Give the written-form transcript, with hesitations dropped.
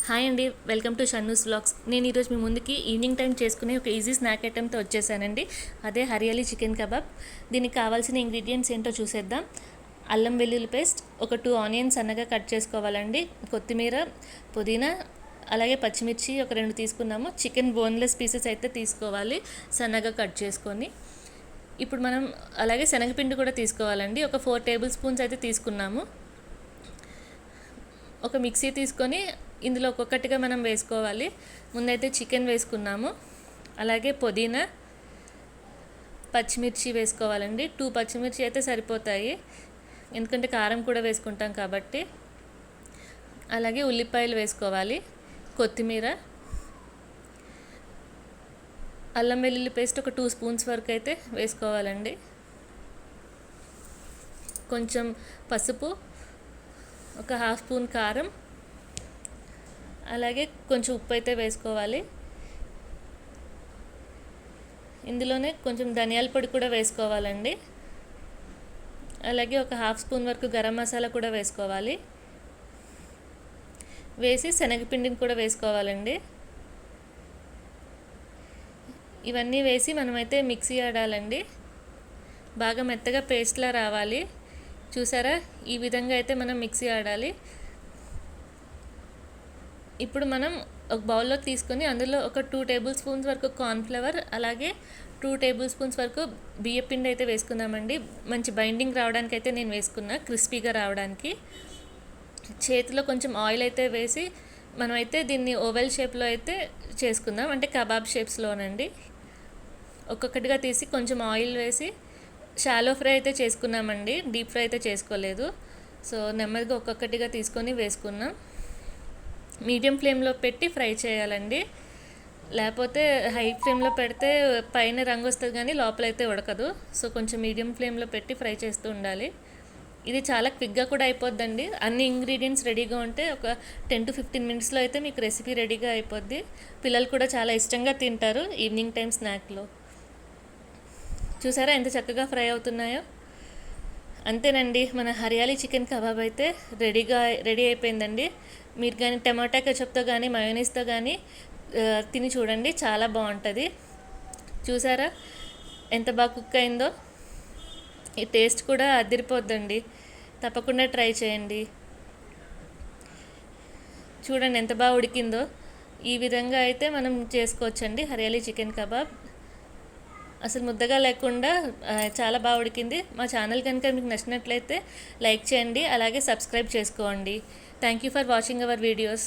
Hi అండి, welcome to Shannu's vlogs. నేను ఈరోజు మీ ముందుకి ఈవినింగ్ టైం చేసుకునే ఒక ఈజీ స్నాక్ ఐటెంతో వచ్చేసానండి. అదే హరియాలీ చికెన్ కబాబ్. దీనికి కావాల్సిన ఇంగ్రీడియంట్స్ ఏంటో చూసేద్దాం. అల్లం వెల్లుల్లి పేస్ట్, ఒక 2 ఆనియన్స్ సన్నగా కట్ చేసుకోవాలండి. కొత్తిమీర, పుదీనా, అలాగే పచ్చిమిర్చి ఒక 2 తీసుకున్నాము. చికెన్ బోన్లెస్ పీసెస్ అయితే తీసుకోవాలి, సన్నగా కట్ చేసుకొని. ఇప్పుడు మనం అలాగే శనగపిండి కూడా తీసుకోవాలండి. ఒక 4 టేబుల్ స్పూన్స్ అయితే తీసుకున్నాము. ఒక మిక్సీ తీసుకొని ఇందులో ఒక్కొక్కటిగా మనం వేసుకోవాలి. ముందైతే చికెన్ వేసుకున్నాము, అలాగే పుదీనా, పచ్చిమిర్చి వేసుకోవాలండి. 2 పచ్చిమిర్చి అయితే సరిపోతాయి, ఎందుకంటే కారం కూడా వేసుకుంటాం కాబట్టి. అలాగే ఉల్లిపాయలు వేసుకోవాలి, కొత్తిమీర, అల్లం వెల్లుల్లి పేస్ట్ ఒక 2 స్పూన్స్ వరకు అయితే వేసుకోవాలండి. కొంచెం పసుపు, ఒక 1/2 స్పూన్ కారం, అలాగే కొంచెం ఉప్పు అయితే వేసుకోవాలి. ఇందులోనే కొంచెం ధనియాల పొడి కూడా వేసుకోవాలండి. అలాగే ఒక 1/2 స్పూన్ వరకు గరం మసాలా కూడా వేసుకోవాలి. వేసి శనగపిండిని కూడా వేసుకోవాలండి. ఇవన్నీ వేసి మనమైతే మిక్సీ ఆడాలండి. బాగా మెత్తగా పేస్ట్లా రావాలి. చూసారా, ఈ విధంగా అయితే మనం మిక్సీ ఆడాలి. ఇప్పుడు మనం ఒక బౌల్లో తీసుకొని అందులో ఒక 2 టేబుల్ స్పూన్స్ వరకు కార్న్ఫ్లవర్, అలాగే 2 టేబుల్ స్పూన్స్ వరకు బియ్యపిండి అయితే వేసుకుందామండి. మంచి బైండింగ్ రావడానికి అయితే నేను వేసుకున్నా, క్రిస్పీగా రావడానికి. చేతిలో కొంచెం ఆయిల్ అయితే వేసి మనమైతే దీన్ని ఓవెల్ షేప్లో అయితే చేసుకుందాం, అంటే కబాబ్ షేప్స్లోనండి. ఒక్కొక్కటిగా తీసి కొంచెం ఆయిల్ వేసి షాలో ఫ్రై అయితే చేసుకున్నామండి, డీప్ ఫ్రై అయితే చేసుకోలేదు. సో నెమ్మదిగా ఒక్కొక్కటిగా తీసుకొని వేసుకున్నాం. మీడియం ఫ్లేమ్లో పెట్టి ఫ్రై చేయాలండి, లేకపోతే హై ఫ్లేమ్లో పెడితే పైన రంగు వస్తుంది కానీ లోపలైతే ఉడకదు. సో కొంచెం మీడియం ఫ్లేమ్లో పెట్టి ఫ్రై చేస్తూ ఉండాలి. ఇది చాలా క్విక్గా కూడా అయిపోద్దండి. అన్ని ఇంగ్రీడియంట్స్ రెడీగా ఉంటే ఒక 10 to 15 మినిట్స్లో అయితే మీకు రెసిపీ రెడీగా అయిపోద్ది. పిల్లలు కూడా చాలా ఇష్టంగా తింటారు ఈవినింగ్ టైం స్నాక్లో. చూసారా ఎంత చక్కగా ఫ్రై అవుతున్నాయో. అంతేనండి, మన హరియాలీ చికెన్ కబాబ్ అయితే రెడీ అయిపోయిందండి. మీరు కానీ టమాటా కెచప్తో కానీ మయోనీస్తో కానీ తిని చూడండి, చాలా బాగుంటుంది. చూసారా ఎంత బాగా కుక్ అయిందో. ఈ టేస్ట్ కూడా అదిరిపోద్దండి, తప్పకుండా ట్రై చేయండి. చూడండి ఎంత బాగా ఉడికిందో. ఈ విధంగా అయితే మనం చేసుకోవచ్చండి హరియాలీ చికెన్ కబాబ్. అసలు ముద్దగా లేకుండా చాలా బాగా ఉడికింది. మా ఛానల్ కనుక మీకు నచ్చినట్లయితే లైక్ చేయండి, అలాగే సబ్స్క్రైబ్ చేసుకోండి. Thank you for watching our videos.